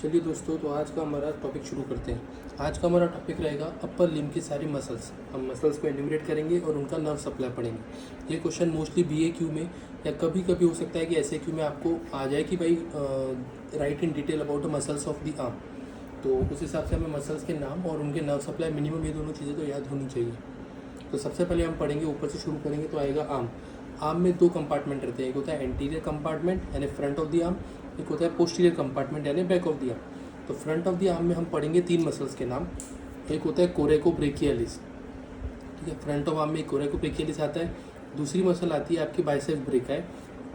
चलिए दोस्तों, तो आज का हमारा टॉपिक शुरू करते हैं। आज का हमारा टॉपिक रहेगा अपर लिम्ब की सारी मसल्स। हम मसल्स को एन्यूमरेट करेंगे और उनका नर्व सप्लाई पढ़ेंगे। ये क्वेश्चन मोस्टली BAQ में या कभी कभी हो सकता है कि SAQ में आपको आ जाए कि भाई right in detail about the muscles of the arm. तो उस हिसाब से हमें मसल्स के नाम और उनके नर्व सप्लाई मिनिमम ये दोनों चीज़ें तो याद होनी चाहिए। तो सबसे पहले हम पढ़ेंगे, ऊपर से शुरू करेंगे तो आएगा आर्म। आर्म में दो कंपार्टमेंट रहते हैं, एक होता है एंटीरियर कंपार्टमेंट यानी फ्रंट ऑफ द आर्म, एक होता है पोस्टीरियर कंपार्टमेंट यानी बैक ऑफ द आर्म। तो फ्रंट ऑफ द आर्म में हम पढ़ेंगे तीन मसल्स के नाम। एक होता है कोरेकोब्रेकियलिस, ठीक है, फ्रंट ऑफ आर्म में कोरेकोब्रेकियलिस आता है। दूसरी मसल आती है आपकी बाइसेप्स ब्रेकाई,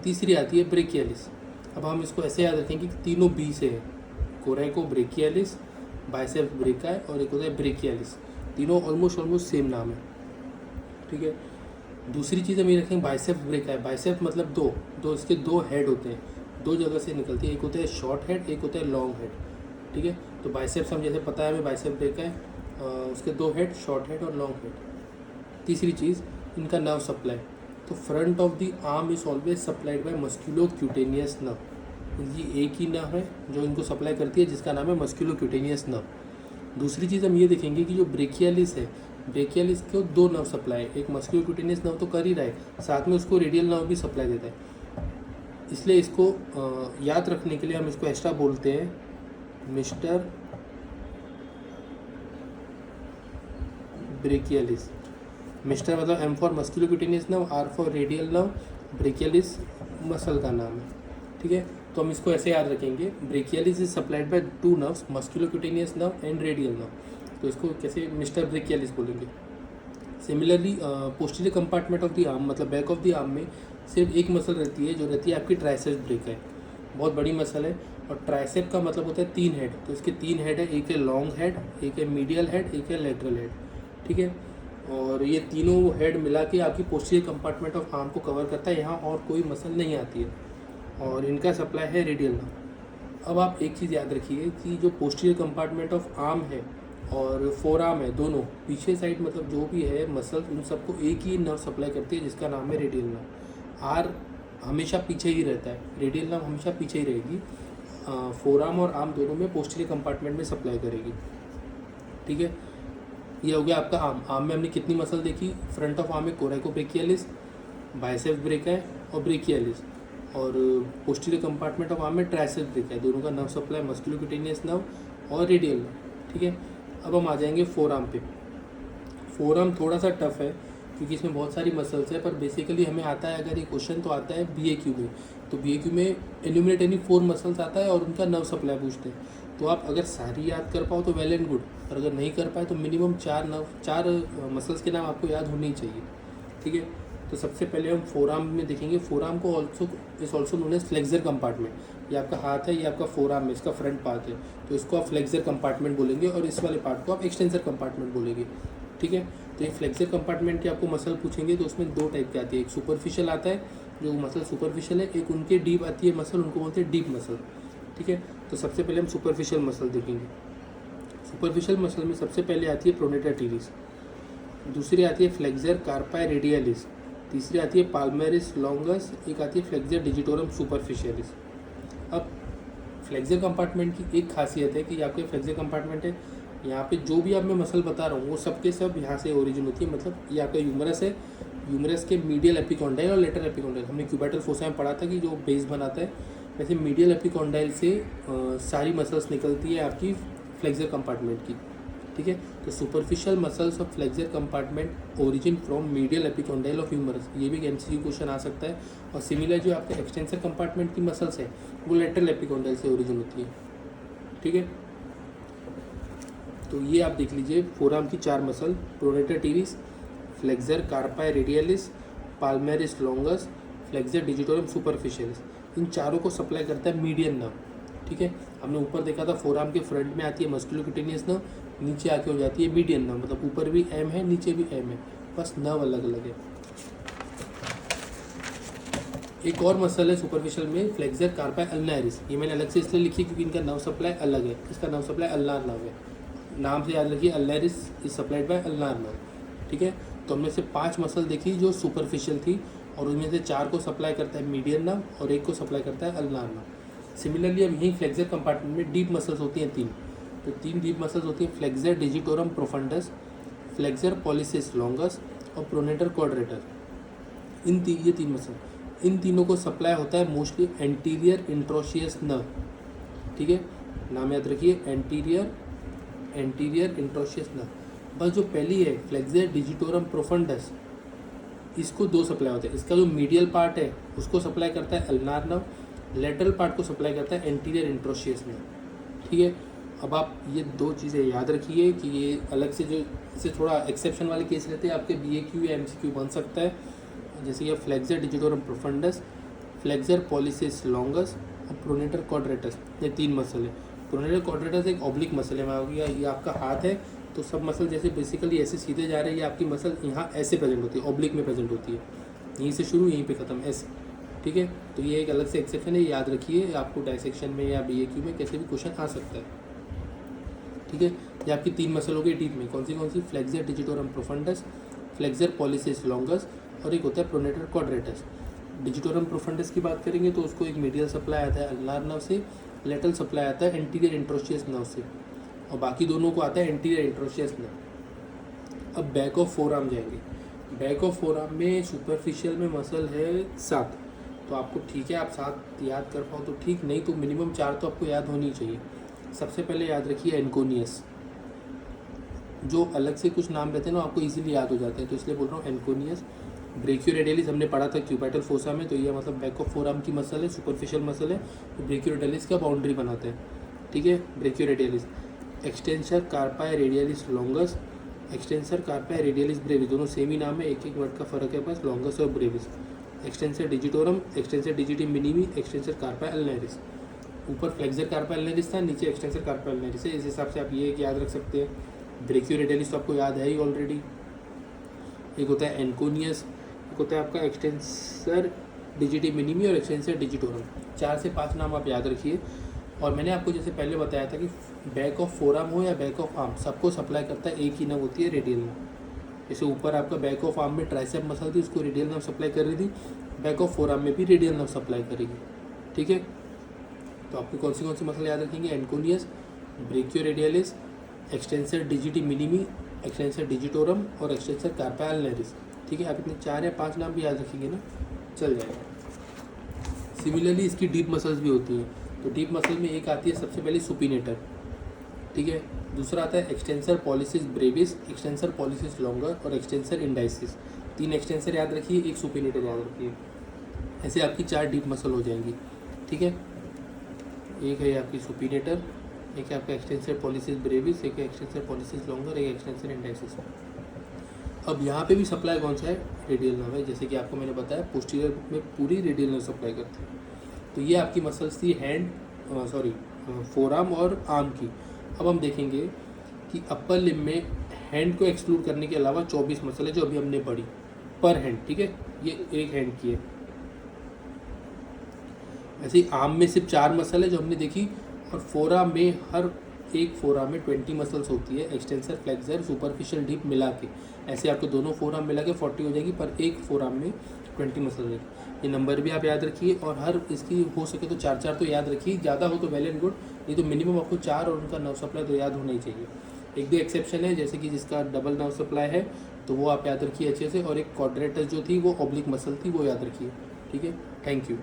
तीसरी आती है ब्रेकियलिस। अब हम इसको ऐसे याद रखेंगे कि तीनों बी से है, कोरेकोब्रेकियलिस, बाइसेप्स ब्रेकाई और एक होता है ब्रेकियलिस। तीनों ऑलमोस्ट सेम नाम है, ठीक है। दूसरी चीज़ हम ये रखेंगे बाइसेप्स ब्रेकाई। बाइसेप्स मतलब दो इसके दो हेड होते हैं, दो जगह से निकलती है, एक होता है शॉर्ट हेड, एक होता है लॉन्ग हेड, ठीक है। तो बाइसेप्स हम जैसे पता है हमें बाइसेप्स ब्रेकाई, उसके दो हेड, शॉर्ट हेड और लॉन्ग हेड। तीसरी चीज़ इनका नर्व सप्लाई। तो front of the arm is always supplied by musculocutaneous nerve. ये एक ही नर्व है जो इनको सप्लाई करती है, जिसका नाम है मस्क्यूलोक्यूटेनियस नर्व। दूसरी चीज़ हम ये देखेंगे कि जो ब्रेकियलिस है, ब्रेकियलिस को दो नर्व सप्लाई है, एक मस्क्यूलोक्यूटेनियस नर्व तो कर ही रहा है, साथ में उसको रेडियल नर्व भी सप्लाई देता है। इसलिए इसको याद रखने के लिए हम इसको एक्स्ट्रा बोलते हैं मिस्टर ब्रेकियलिस। मिस्टर मतलब M for musculocutaneous nerve, R for radial nerve, brachialis muscle का नाम है, ठीक है। तो हम इसको ऐसे याद रखेंगे, brachialis is supplied by two nerves, musculocutaneous nerve and radial nerve. तो इसको कैसे मिस्टर ब्रेकियलिस बोलेंगे। Similarly posterior compartment of the arm मतलब बैक ऑफ द आर्म में सिर्फ एक मसल रहती है जो रहती है आपकी ट्राइसेप्स ब्रेकाई, बहुत बड़ी मसल है। और ट्राइसेप का मतलब होता है तीन हेड, तो इसके तीन हेड है, एक है लॉन्ग हेड, एक है मीडियल हेड, एक है लेटरल हेड, ठीक है। और ये तीनों हेड मिला के आपकी पोस्टीरियर कंपार्टमेंट ऑफ आर्म को कवर करता है, यहाँ और कोई मसल नहीं आती है, और इनका सप्लाई है रेडियल नर्व। अब आप एक चीज़ याद रखिए कि जो पोस्टीरियर कंपार्टमेंट ऑफ आर्म है और फोर आर्म है, दोनों पीछे साइड मतलब जो भी है मसल, उन सबको एक ही नर्व सप्लाई करती है जिसका नाम है रेडियल नर्व। आर हमेशा पीछे ही रहता है, रेडियल नर्व हमेशा पीछे ही रहेगी। फोर आर्म और आर्म दोनों में पोस्टीरियर कंपार्टमेंट में सप्लाई करेगी, ठीक है। ये हो गया आपका आर्म। आर्म में हमने कितनी मसल देखी, फ्रंट ऑफ आर्म में कोरेकोब्रेकियलिस, बाइसेप्स ब्रेकाई और ब्रेकियलिस, और पोस्टीरियर कंपार्टमेंट ऑफ आर्म में ट्राइसेप्स ब्रेकाई। दोनों का नर्व सप्लाई मस्क्यूलोक्यूटेनियस नर्व और रेडियल नर्व, ठीक है। अब हम आ जाएंगे फोर आर्म पे। फोर आर्म थोड़ा सा टफ है क्योंकि इसमें बहुत सारी मसल्स है, पर बेसिकली हमें आता है, अगर ये क्वेश्चन तो आता है BAQ में, तो BAQ में एन्यूमरेट एनी 4 मसल्स आता है और उनका नर्व सप्लाई पूछते हैं। तो आप अगर सारी याद कर पाओ तो वेल एंड गुड, और अगर नहीं कर पाए तो मिनिमम चार मसल्स के नाम आपको याद होने ही चाहिए, ठीक है। तो सबसे पहले हम फोर आर्म में देखेंगे। फोर आर्म को also known as flexor compartment. ये आपका हाथ है, ये आपका फोर आर्म है, इसका फ्रंट पार्ट है, तो इसको आप फ्लेक्सर कंपार्टमेंट बोलेंगे और इस वाले पार्ट को आप एक्सटेंसर कंपार्टमेंट बोलेंगे, ठीक है। तो ये फ्लेक्सर कंपार्टमेंट की आपको मसल पूछेंगे तो उसमें दो टाइप की आती है, एक सुपरफिशियल आता है, जो मसल सुपरफिशियल है, एक उनके डीप आती है मसल, उनको बोलते हैं डीप मसल, ठीक है। तो सबसे पहले हम सुपरफिशियल मसल देखेंगे। सुपरफिशियल मसल में सबसे पहले आती है प्रोनेटर टीरिस, दूसरी आती है फ्लेक्सर कार्पाई रेडियलिस, तीसरी आती है पाल्मेरिस लॉन्गस, एक आती है फ्लेक्सर डिजिटोरम सुपरफिशियलिस। अब फ्लेक्सर कंपार्टमेंट की एक खासियत है कि आपके फ्लेक्सर कंपार्टमेंट है, यहाँ पे जो भी आप मैं मसल बता रहा हूँ वो सब के सब यहाँ से ओरिजिन होती है। मतलब ये आपका यूमरस है, यूमरस के मीडियल एपिकॉन्डाइल और लेटरल एपिकॉन्डाइल, हमने क्यूबाइटल फोसा में पढ़ा था कि जो बेस बनाता है, वैसे मीडियल एपिकॉन्डाइल से सारी मसल्स निकलती है आपकी फ्लेक्सर कंपार्टमेंट की, ठीक है। तो superficial muscles of flexor compartment origin from medial epicondyle of humerus, ये भी एक MCQ क्वेश्चन आ सकता है। और सिमिलर जो आपके एक्सटेंसर कंपार्टमेंट की मसल्स है वो लेटरल एपिकॉन्डाइल से ओरिजिन होती है, ठीक है। तो ये आप देख लीजिए फोर आर्म की चार muscle, pronator teres, flexor carpi radialis, palmaris longus, flexor digitorum superficialis, इन चारों को सप्लाई करता है मीडियन नर्व, ठीक है। हमने ऊपर देखा था फोर आर्म के फ्रंट में आती है मस्क्यूलोक्यूटेनियस नर्व, नीचे आके हो जाती है मीडियन नर्व, मतलब ऊपर भी M है नीचे भी M है, बस नर्व अलग अलग है। एक और मसल है सुपरफिशियल में, फ्लेक्सर कार्पाई अल्नारिस, ये मैंने अलग से इसलिए लिखी क्योंकि इनका नर्व सप्लाई अलग है, इसका नर्व सप्लाई अल्नार नर्व है, नाम से याद रखिए, अल्नारिस is supplied by ulnar nerve, ठीक है। तो हमने से 5 मसल देखी जो सुपरफिशियल थी, और उनमें से 4 को सप्लाई करता है मीडियन नर्व और एक को सप्लाई करता है अल्नार नर्व। सिमिलरली अब यही फ्लेक्सर कंपार्टमेंट में डीप मसल्स होती हैं 3, तो 3 डीप मसल्स होती हैं, flexor digitorum profundus, flexor pollicis longus और प्रोनेटर क्वाड्रेटर। ये 3 मसल, इन तीनों को सप्लाई होता है मोस्टली एंटीरियर इंट्रोशियस नर्व, ठीक है, नाम याद रखिए, एंटीरियर इंट्रोशियस नर्व। बस जो पहली है फ्लेक्सर डिजिटोरम प्रोफंडस, इसको 2 सप्लाई होते हैं, इसका जो मीडियल पार्ट है उसको सप्लाई करता है अल्नार नर्व, लेटरल पार्ट को सप्लाई करता है एंटीरियर इंट्रोशियस नर्व, ठीक है। अब आप ये 2 चीज़ें याद रखिए कि ये अलग से जो इससे थोड़ा एक्सेप्शन वाले केस रहते हैं आपके BAQ या MCQ बन सकता है, जैसे ये flexor digitorum profundus, flexor pollicis longus और प्रोनेटर क्वाड्रेटस, ये 3 मसल है। प्रोनेटर क्वाड्रेटस एक ऑब्लिक मसल है, ये आपका हाथ है तो सब मसल जैसे बेसिकली ऐसे सीधे जा रहे हैं, ये आपकी मसल यहाँ ऐसे प्रेजेंट होती है, ऑब्लिक में प्रेजेंट होती है, यहीं से शुरू यहीं पे ख़त्म ऐसे, ठीक है। तो ये एक अलग से एक्सेप्शन है, याद रखिए, आपको डायसेक्शन में या BAQ में कैसे भी क्वेश्चन आ सकता है, ठीक है। ये आपकी 3 मसल हो गई डीप में, कौन सी, flexor digitorum profundus, flexor pollicis longus और एक होता है प्रोनेटर क्वाड्रेटस। डिजिटोरम प्रोफंडस की बात करेंगे तो उसको एक मीडियल सप्लाई आता है अल्नार नर्व से, लेटरल सप्लाई आता है एंटीरियर इंट्रोशियस नर्व से, और बाकी दोनों को आता है एंटीरियर इंट्रोशियस नर्व। अब बैक ऑफ फोर आर्म जाएंगे, बैक ऑफ फोर आर्म में सुपरफिशियल में मसल है 7, तो आपको ठीक है आप 7 याद कर पाओ तो ठीक, नहीं तो मिनिमम 4 तो आपको याद होनी चाहिए। सबसे पहले याद रखिए एनकोनियस, जो अलग से कुछ नाम रहते हैं ना आपको इजीली याद हो जाते हैं, तो इसलिए बोल रहा हूँ एनकोनियस। ब्रेकियोरेडियलिस हमने पढ़ा था क्यूबाइटल फोसा में, तो ये मतलब बैक ऑफ फोर आर्म की मसल है, सुपरफिशियल मसल है, तो ब्रेकियोरेडियलिस का बाउंड्री बनाते हैं, ठीक है। ब्रेकियोरेडियलिस, extensor कार्पाई radialis longus, extensor कार्पाई radialis Brevis, दोनों सेम ही नाम है, एक वर्ड का फर्क है बस, लॉन्गस और brevis. Extensor digitorum, extensor digiti minimi, extensor carpi ulnaris, ऊपर फ्लेक्सर कार्पाई अल्नरिस था, नीचे एक्सटेंसर कार्पाई अल्नरिस है, इस हिसाब से आप ये याद रख सकते हैं। ब्रेकियोरेडियलिस तो आपको याद है ही ऑलरेडी। एक होता है एनकोनियस, एक होता है आपका एक्सटेंसर डिजिटी मिनिमी और एक्सटेंसर डिजिटोरम। 4 से 5 नाम आप याद रखिए। और मैंने आपको जैसे पहले बताया था कि बैक ऑफ फोर आर्म हो या बैक ऑफ आर्म, सबको सप्लाई करता है एक ही नर्व होती है, रेडियल नर्व। जैसे ऊपर आपका बैक ऑफ आर्म में ट्राइसेप मसल थी, उसको रेडियल नर्व सप्लाई कर रही थी, बैक ऑफ फोर आर्म में भी रेडियल नर्व सप्लाई करेगी, ठीक है। तो आपको कौन सी मसल याद रखेंगे, anconeus, brachioradialis, extensor digiti minimi, extensor digitorum और एक्सटेंसर कार्पाई अल्नरिस, ठीक है। आप इतने 4 या 5 नाम भी याद रखेंगे ना, चल जाएगा। सिमिलरली इसकी डीप मसल्स भी होती हैं, तो डीप मसल में एक आती है सबसे पहले सुपिनेटर, ठीक है। दूसरा आता है extensor pollicis Brevis, extensor pollicis longer और एक्सटेंसर इंडाइसिस। 3 एक्सटेंसर याद रखिए, एक सुपिनेटर याद रखिए, ऐसे आपकी 4 डीप मसल हो जाएंगी, ठीक है। एक है आपकी सुपिनेटर, एक है आपका एक्सटेंसर पॉलिसिस ब्रेविस, एक है एक्सटेंसर पॉलिसिस लॉन्गर, एक एक्सटेंसर इंडाइसिस। अब यहाँ पे भी सप्लाई कौन सा है, रेडियल नर्व है, जैसे कि आपको मैंने बताया पोस्टीरियर में पूरी रेडियल नर्व सप्लाई करती है। तो ये आपकी मसल्स थी फोर आर्म और आर्म की। अब हम देखेंगे कि अपर लिम्ब में हैंड को एक्सक्लूड करने के अलावा 24 मसल है जो अभी हमने पढ़ी पर हैंड, ठीक है, ये एक हैंड की है। ऐसे ही आर्म में सिर्फ 4 मसल है जो हमने देखी, और फोर आर्म में हर एक फोर आर्म में 20 मसल्स होती है, एक्सटेंसर फ्लेक्सर सुपरफिशियल डीप मिला के। ऐसे आपको दोनों फोर आर्म मिला के 40 हो जाएगी, पर एक फोर आर्म में 20 मसल रहेगी। ये नंबर भी आप याद रखिए, और हर इसकी हो सके तो 4-4 तो याद रखिए, ज़्यादा हो तो वेल एंड गुड, नहीं तो मिनिमम आपको 4 और उनका नर्व सप्लाई तो याद होना ही चाहिए। 1-2 एक्सेप्शन है, जैसे कि जिसका डबल नर्व सप्लाई है तो वो आप याद रखिए अच्छे से, और एक क्वाड्रेटस जो थी वो ऑब्लिक मसल थी, वो याद रखिए, ठीक है। Thank you.